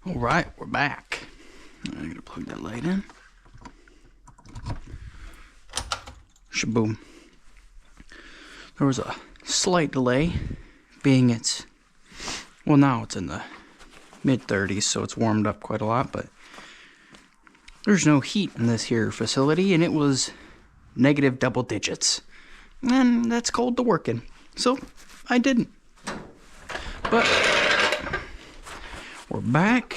Alright, we're back. I'm gonna plug that light in. Shaboom. There was a slight delay, being now it's in the mid-30s, so it's warmed up quite a lot, but there's no heat in this here facility, and it was negative double digits. And that's cold to work in, so I didn't. But we're back.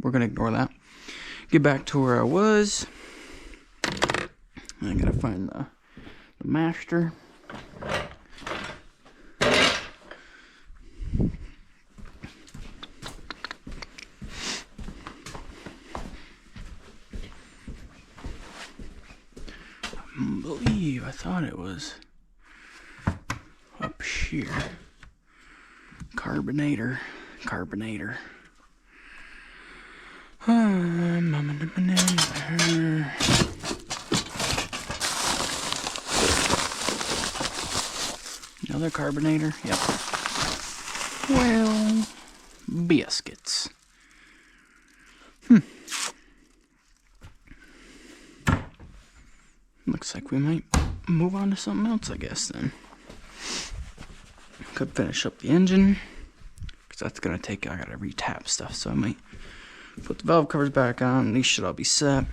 We're gonna ignore that. Get back to where I was. I gotta find the master. I thought it was up here. Carbonator. Another carbonator? Yep. Well, biscuits. Looks like we might move on to something else, I guess, then. Could finish up the engine, because that's going to take, I got to retap stuff, so I might put the valve covers back on, and these should all be set.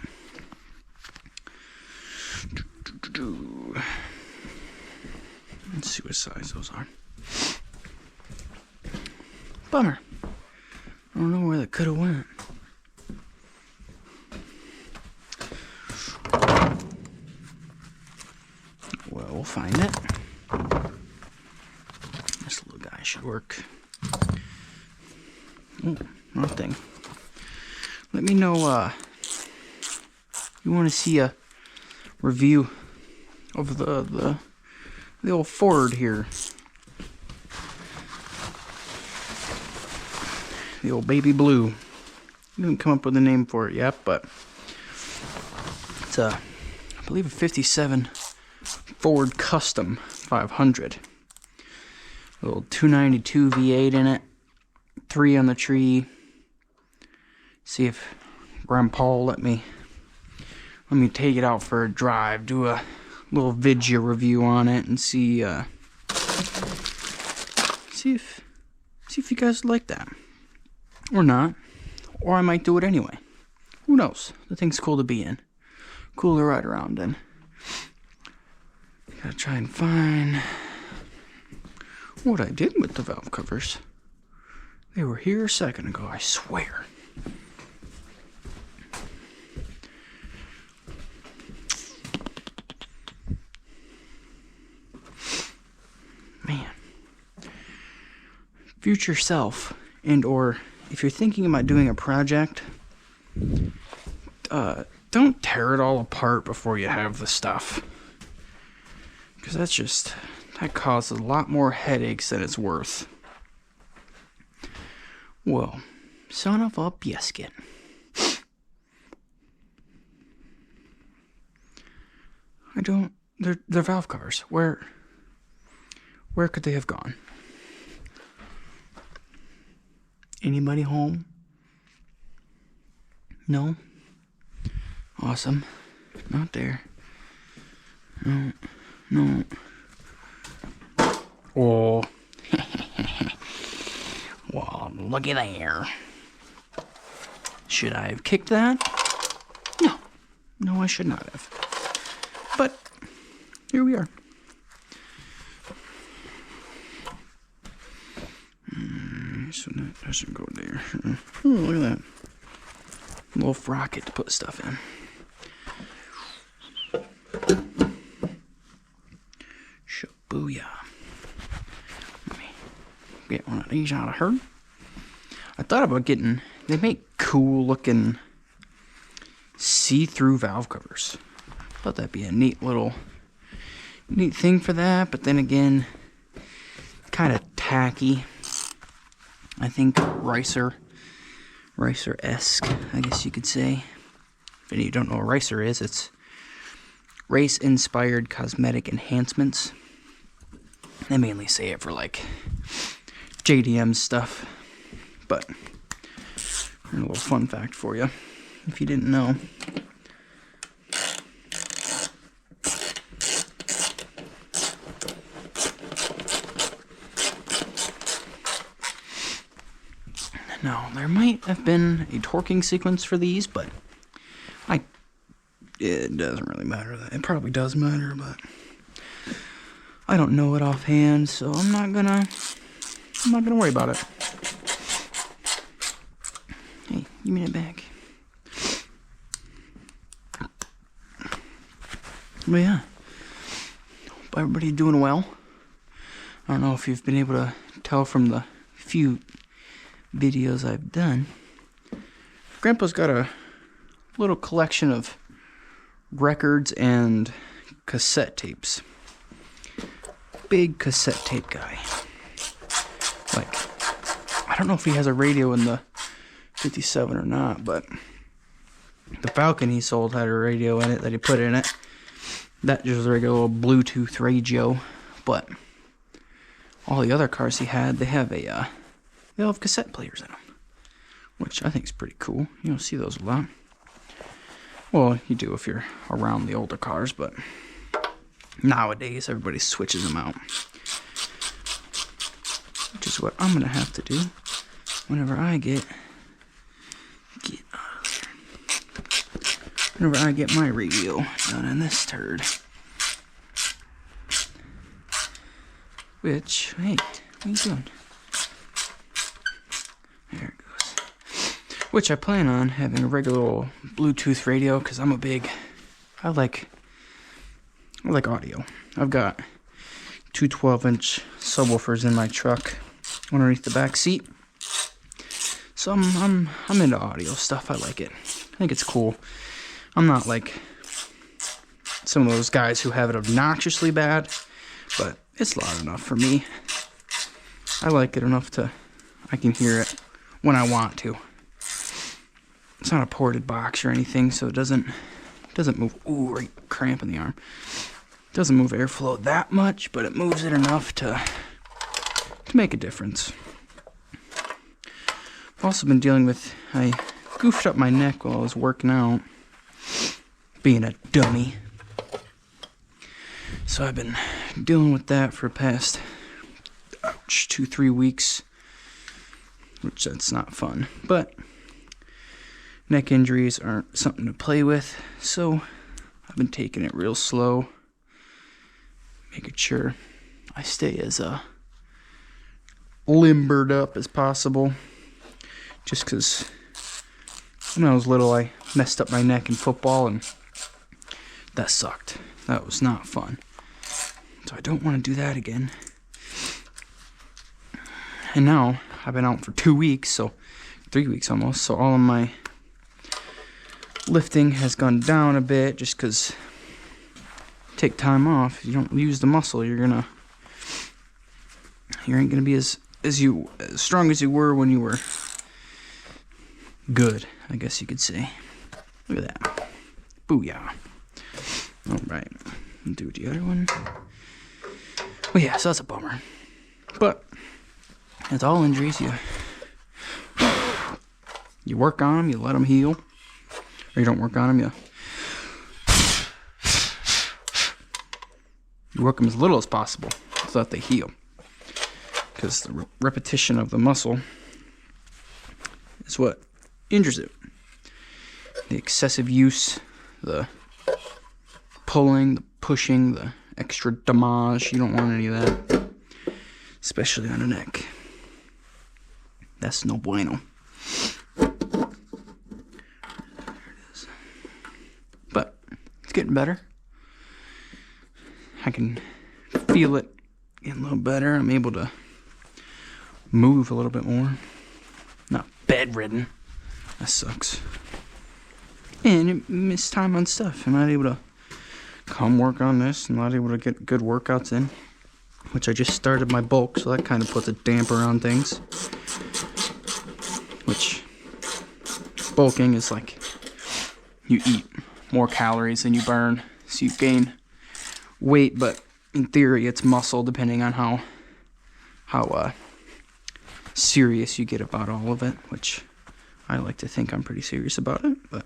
Let's see what size those are. Bummer. I don't know where they could have went. Well, we'll find it. This little guy should work. Oh, wrong thing. Let me know, you want to see a review of the old Ford here. The old baby blue. I didn't come up with a name for it yet, but it's I believe a 57 Ford Custom 500. A little 292 V8 in it. 3 on the tree. See if Grandpa will let me take it out for a drive, do a little video review on it, and see if you guys like that or not, or I might do it anyway. Who knows? The thing's cool to be in, cool to ride around in. Gotta try and find what I did with the valve covers. They were here a second ago, I swear. Man. Future self, and or if you're thinking about doing a project, don't tear it all apart before you have the stuff. Because that causes a lot more headaches than it's worth. Well, son of a biscuit. They're valve covers. Where could they have gone? Anybody home? No? Awesome. Not there. No. Oh. Well, looky there. Should I have kicked that? No, I should not have. But here we are. So that doesn't go there. Oh, look at that. Little frocket to put stuff in. Shabooyah. Let me get one of these out of her. I thought about getting, they make cool looking see-through valve covers. Thought that'd be a neat thing for that, but then again, kind of tacky. I think Ricer-esque, I guess you could say. If any of you don't know what Ricer is, it's race-inspired cosmetic enhancements. They mainly say it for like JDM stuff. But a little fun fact for you, if you didn't know. Now, there might have been a torquing sequence for these, but it doesn't really matter. It probably does matter, but I don't know it offhand, so I'm not gonna worry about it. Hey, give me that back. But yeah, hope everybody's doing well. I don't know if you've been able to tell from the few videos I've done. Grandpa's got a little collection of records and cassette tapes. Big cassette tape guy. Like, I don't know if he has a radio in the 57 or not, but the Falcon he sold had a radio in it that he put in it. That just was a regular little Bluetooth radio, but all the other cars he had, they have cassette players in them, which I think is pretty cool. You don't see those a lot. Well, you do if you're around the older cars, but nowadays everybody switches them out, which is what I'm gonna have to do whenever I get out of there. Whenever I get my radio done in this turd. Which, hey, what are you doing? There it goes. Which I plan on having a regular old Bluetooth radio, because I like audio. I've got two 12-inch subwoofers in my truck underneath the back seat. So I'm into audio stuff. I like it. I think it's cool. I'm not like some of those guys who have it obnoxiously bad, but it's loud enough for me. I like it enough I can hear it when I want to. It's not a ported box or anything, so it doesn't move. Ooh, right, cramp in the arm. It doesn't move airflow that much, but it moves it enough to make a difference. I've also been dealing with, I goofed up my neck while I was working out, being a dummy. So I've been dealing with that for the past 2-3 weeks, which that's not fun. But neck injuries aren't something to play with, so I've been taking it real slow, making sure I stay as limbered up as possible. Just because when I was little, I messed up my neck in football, and that sucked. That was not fun. So I don't want to do that again. And now I've been out for 2 weeks, so 3 weeks almost. So all of my lifting has gone down a bit, just because take time off. If you don't use the muscle, you ain't gonna be as strong as you were when you were good, I guess you could say. Look at that. Booyah. Alright. Do the other one. Well, yeah, so that's a bummer. But it's all injuries. You work on them, you let them heal. Or you don't work on them, you work them as little as possible so that they heal. Because the repetition of the muscle is what injures it. The excessive use, the pulling, the pushing, the extra damage, you don't want any of that. Especially on the neck. That's no bueno. There it is. But it's getting better. I can feel it getting a little better. I'm able to move a little bit more. Not bedridden. That sucks. And it missed time on stuff. I'm not able to come work on this. I'm not able to get good workouts in. Which I just started my bulk, so that kind of puts a damper on things. Which, bulking is like, you eat more calories than you burn. So you gain weight, but in theory it's muscle, depending on how serious you get about all of it, which I like to think I'm pretty serious about it, but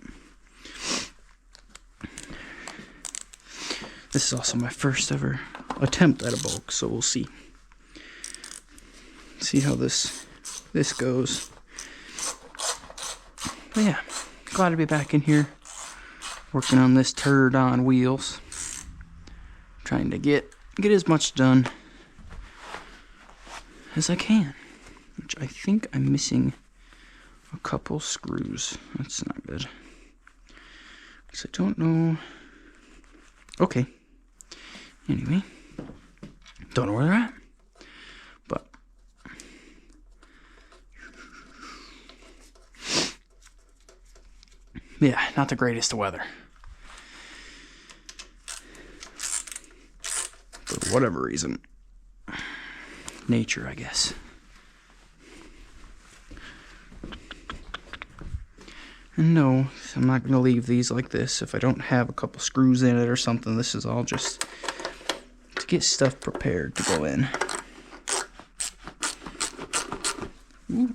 this is also my first ever attempt at a bulk, so we'll see how this goes. But yeah, glad to be back in here working on this turd on wheels, trying to get as much done as I can, which I think I'm missing a couple screws. That's not good, because I don't know. Okay, anyway, don't know where they're at, but yeah, not the greatest of weather for whatever reason. Nature, I guess. And no, I'm not going to leave these like this if I don't have a couple screws in it or something. This is all just to get stuff prepared to go in. Ooh.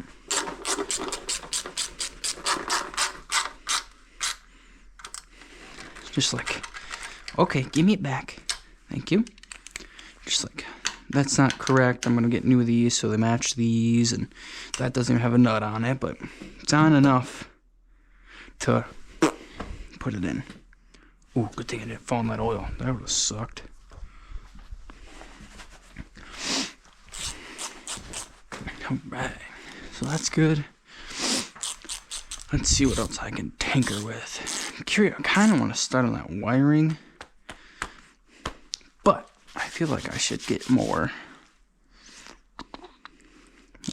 Just like, okay, give me it back. Thank you. Just like, that's not correct. I'm going to get new of these so they match these, and that doesn't even have a nut on it, but it's on enough to put it in. Ooh, good thing I didn't fall in that oil. That would have sucked. Alright, so that's good. Let's see what else I can tinker with. I'm curious, I kind of want to start on that wiring, but I feel like I should get more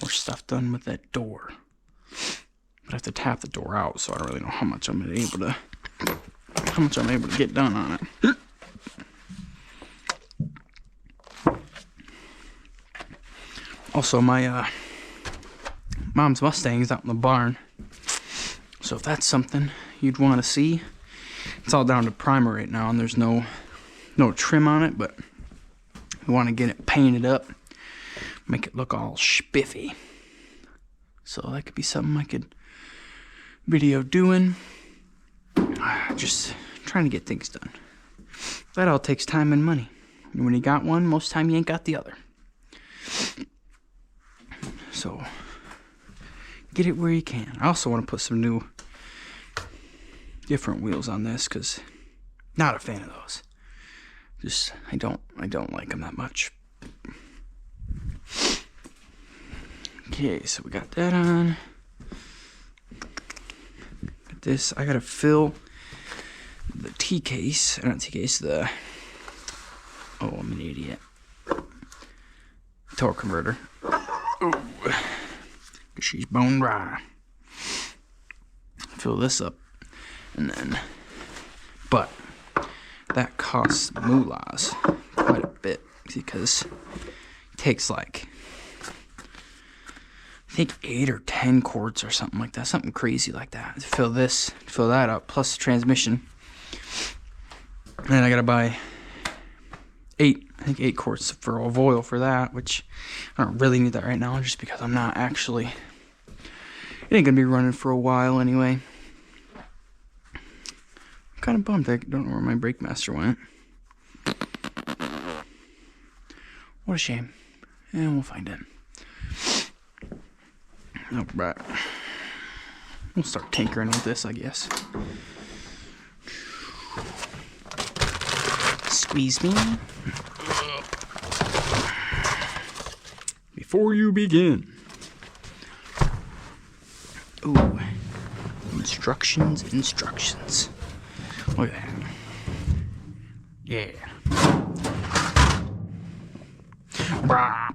stuff done with that door. But I have to tap the door out, so I don't really know how much I'm able to get done on it. Also, my mom's Mustang's out in the barn, so if that's something you'd want to see, it's all down to primer right now, and there's no trim on it, but we want to get it painted up, make it look all spiffy. So that could be something I could video doing. Just trying to get things done. That all takes time and money. And when you got one, most time you ain't got the other. So get it where you can. I also want to put some new different wheels on this, because not a fan of those. Just I don't like them that much. Okay, so we got that on. Got this. I gotta fill the T-case, not T-case, oh, I'm an idiot. Torque converter. Ooh, she's bone dry. Fill this up, and then, but that costs moolahs quite a bit, because it takes like, I think 8 or 10 quarts or something like that, something crazy like that, to fill that up, plus the transmission. And then I gotta buy 8 quarts of oil for that, which I don't really need that right now, just because I'm not actually, it ain't gonna be running for a while anyway. I'm kind of bummed I don't know where my brake master went. What a shame. And we'll find it. Alright. We'll start tinkering with this, I guess. Squeeze me. Before you begin. Ooh. Instructions. Look at that. Yeah. Brah.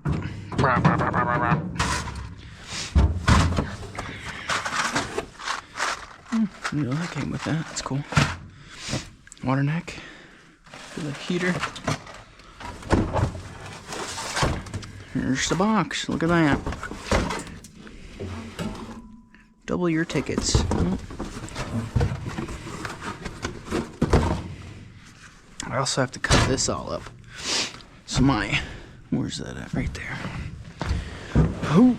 Brah, brah, brah, brah, brah. You know, that came with that. That's cool. Water neck for the heater. Here's the box. Look at that. Double your tickets. I also have to cut this all up. So where's that at? Right there. Oh,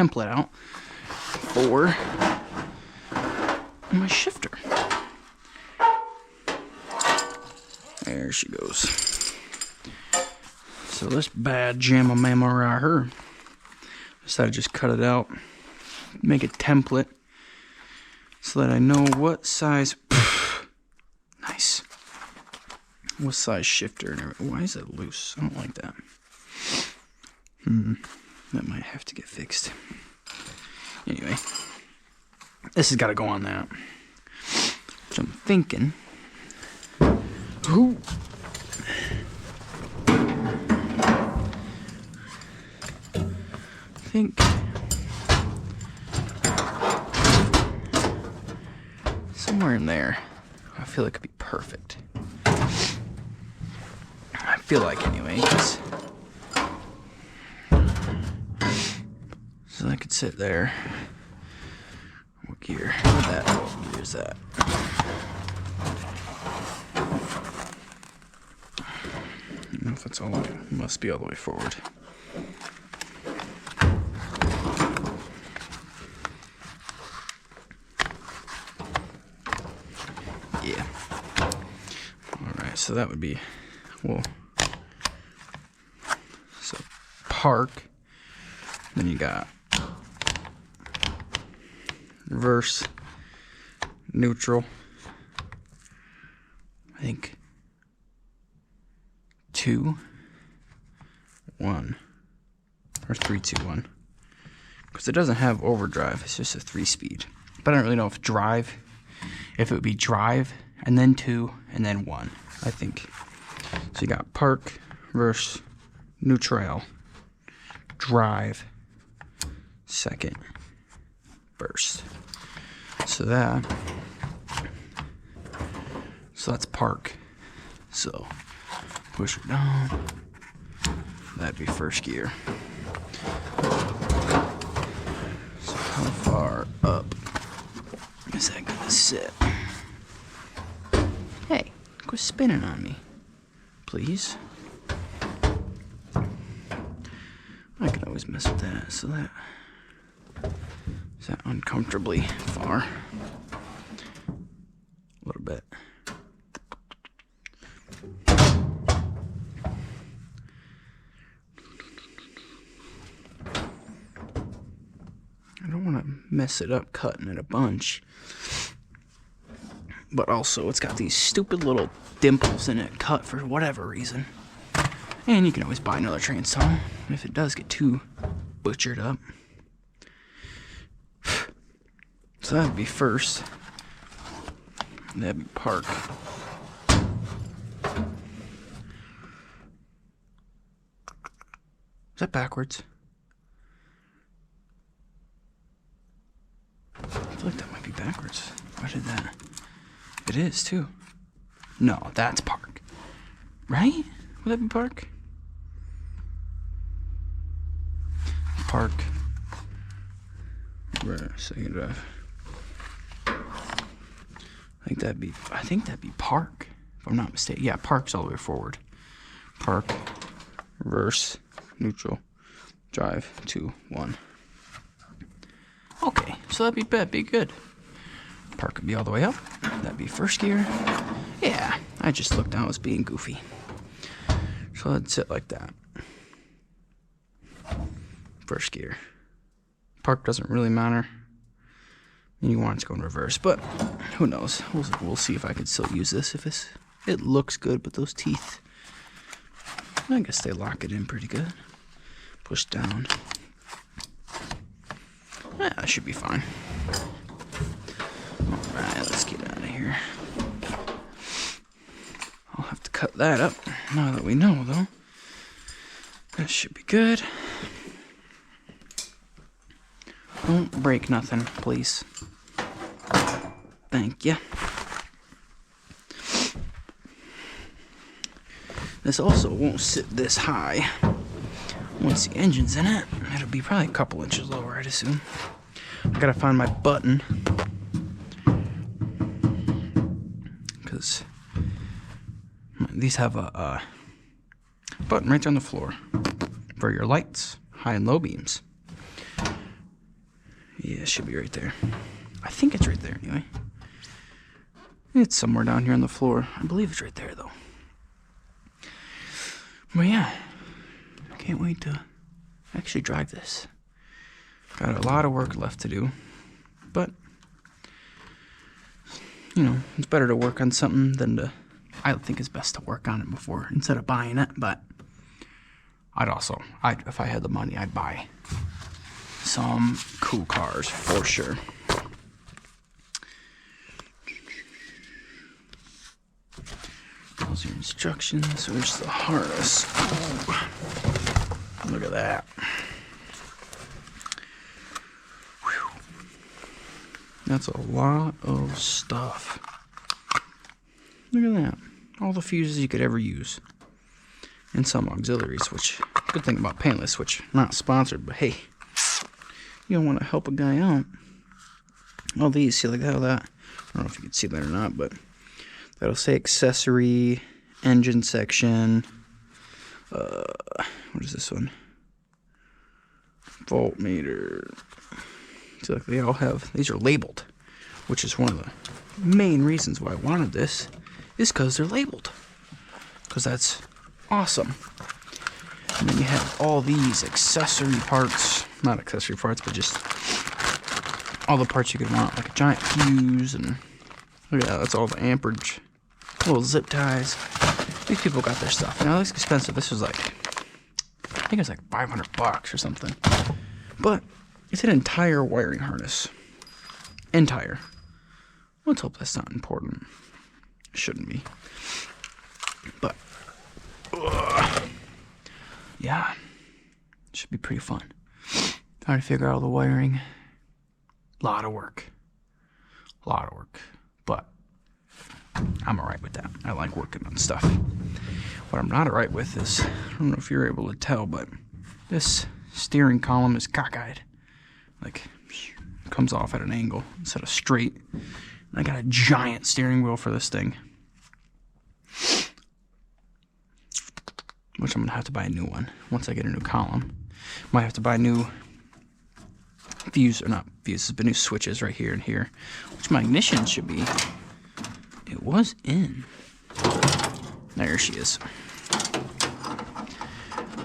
template out for my shifter. There she goes. So this bad jamma mamma right here, decided to just cut it out, make a template so that I know what size. Nice. What size shifter and everything. Why is that loose? I don't like that. That might have to get fixed. Anyway, this has got to go on that. So I'm thinking. Ooh. I think somewhere in there, I feel it could be perfect. I feel like anyway, so I could sit there. What gear? That. What gear is that? I don't know if that's all. It must be all the way forward. Yeah. Alright, so that would be, well, so park, then you got reverse, neutral, I think 2, 1, or 3, 2, 1, because it doesn't have overdrive, it's just a 3-speed, but I don't really know if drive, if it would be drive, and then 2, and then 1, I think. So you got park, reverse, neutral, drive, second, burst. So that's park. So push it down. That'd be first gear. So how far up is that gonna sit? Hey, quit spinning on me, please. I could always mess with that, so that is that uncomfortably far. A little bit. I don't want to mess it up cutting it a bunch. But also, it's got these stupid little dimples in it cut for whatever reason. And you can always buy another transsaw if it does get too butchered up. So that'd be first. That'd be park. Is that backwards? I feel like that might be backwards. Why did that? It is too. No, that's park. Right? Would that be park? Park. Right, second drive. I think that'd be park, if I'm not mistaken. Yeah, park's all the way forward. Park, reverse, neutral, drive, 2, 1. Okay, so that'd be good. Park would be all the way up. That'd be first gear. Yeah, I just looked down, I was being goofy. So let's sit like that. First gear. Park doesn't really matter. You want it to go in reverse, but who knows? We'll see if I can still use this. If it looks good, but those teeth, I guess they lock it in pretty good. Push down. Yeah, that should be fine. Alright, let's get out of here. I'll have to cut that up now that we know, though. That should be good. Don't break nothing, please. Thank you. This also won't sit this high. Once the engine's in it, it'll be probably a couple inches lower, I'd assume. I gotta find my button. Because these have a button right there on the floor for your lights, high and low beams. Yeah, it should be right there. I think it's right there anyway. It's somewhere down here on the floor. I believe it's right there though. But yeah, can't wait to actually drive this. Got a lot of work left to do, but you know, it's better to work on something than to, I think it's best to work on it before, instead of buying it. But if I had the money, I'd buy some cool cars for sure. Those are instructions. There's the harness. Ooh. Look at that. Whew. That's a lot of stuff. Look at that. All the fuses you could ever use. And some auxiliaries, which, good thing about Painless, which, not sponsored, but hey, you don't want to help a guy out. All these, see like how that, I don't know if you can see that or not, but that'll say accessory, engine section, what is this one? Voltmeter. See, like they all have, these are labeled, which is one of the main reasons why I wanted this, is because they're labeled. Because that's awesome. And then you have all these accessory parts, not accessory parts, but just all the parts you could want, like a giant fuse, and look at that, that's all the amperage, little zip ties. These people got their stuff. Now, this is expensive. This was like, I think it was like $500 or something. But it's an entire wiring harness. Entire. Let's hope that's not important. Shouldn't be. But, yeah. Should be pretty fun. Trying to figure out all the wiring. Lot of work. But I'm alright with that. I like working on stuff. What I'm not alright with is, I don't know if you're able to tell, but this steering column is cockeyed. Like, comes off at an angle instead of straight. And I got a giant steering wheel for this thing, which I'm gonna have to buy a new one once I get a new column. Might have to buy new fuses, but new switches right here and here, which my ignition should be. It was in. There she is.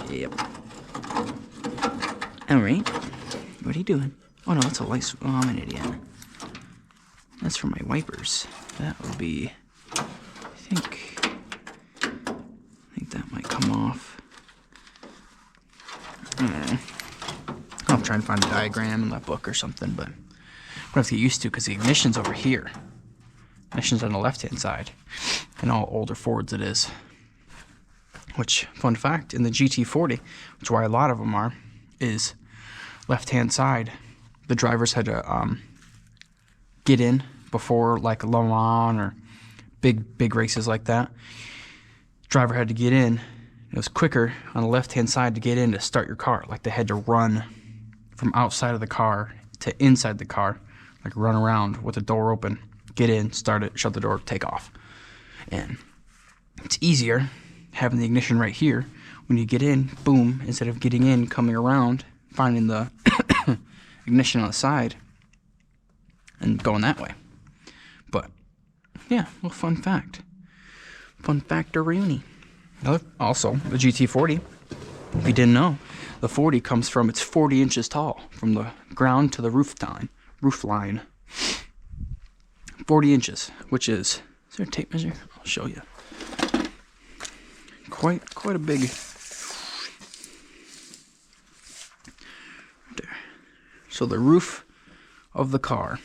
Yep. Alright. What are you doing? Oh no, that's a light switch. Oh, I'm an idiot. That's for my wipers. That would be, I think that might come off. I don't know. I'll try and find a diagram in that book or something, but I'm gonna have to get used to, because the ignition's over here. Ignition's on the left-hand side. In all older Fords it is. Which, fun fact, in the GT40, which is why a lot of them are, is left-hand side. The drivers had to get in before, like Le Mans or big races like that. Driver had to get in. It was quicker on the left-hand side to get in to start your car. Like they had to run from outside of the car to inside the car, like run around with the door open, get in, start it, shut the door, take off. And it's easier having the ignition right here. When you get in, boom, instead of getting in, coming around, finding the ignition on the side and going that way. But yeah, well, fun fact. Fun factoroonie. Also, the GT40, if you didn't know, the 40 comes from, it's 40 inches tall, from the ground to the roof line. 40 inches, which is there a tape measure? I'll show you. Quite a big. There. So the roof of the car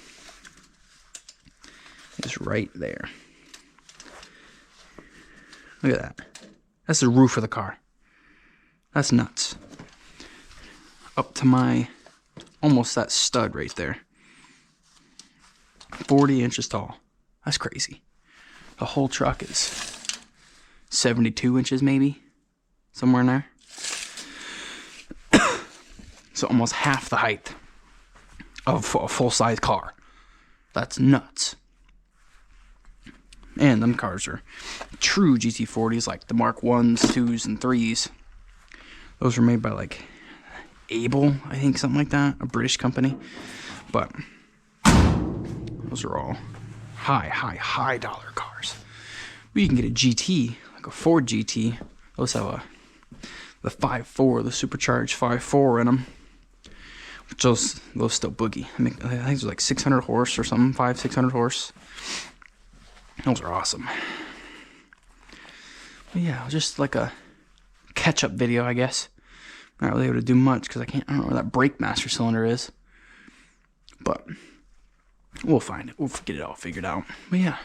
is right there. Look at that. That's the roof of the car. That's nuts. Up to my, almost that stud right there. 40 inches tall. That's crazy. The whole truck is 72 inches maybe. Somewhere in there. So almost half the height of a full-size car. That's nuts. And them cars are true GT40s, like the Mark 1s, 2s, and 3s. Those were made by like Able, I think, something like that, a British company. But those are all high dollar cars. But you can get a GT, like a Ford GT. Those have the 5.4, the supercharged 5.4 in them. Which those still boogie. I think it's like 600 horse or something, 600 horse. Those are awesome. But yeah, just like a catch-up video, I guess. Not really able to do much because I don't know where that brake master cylinder is. But we'll find it. We'll get it all figured out. But yeah.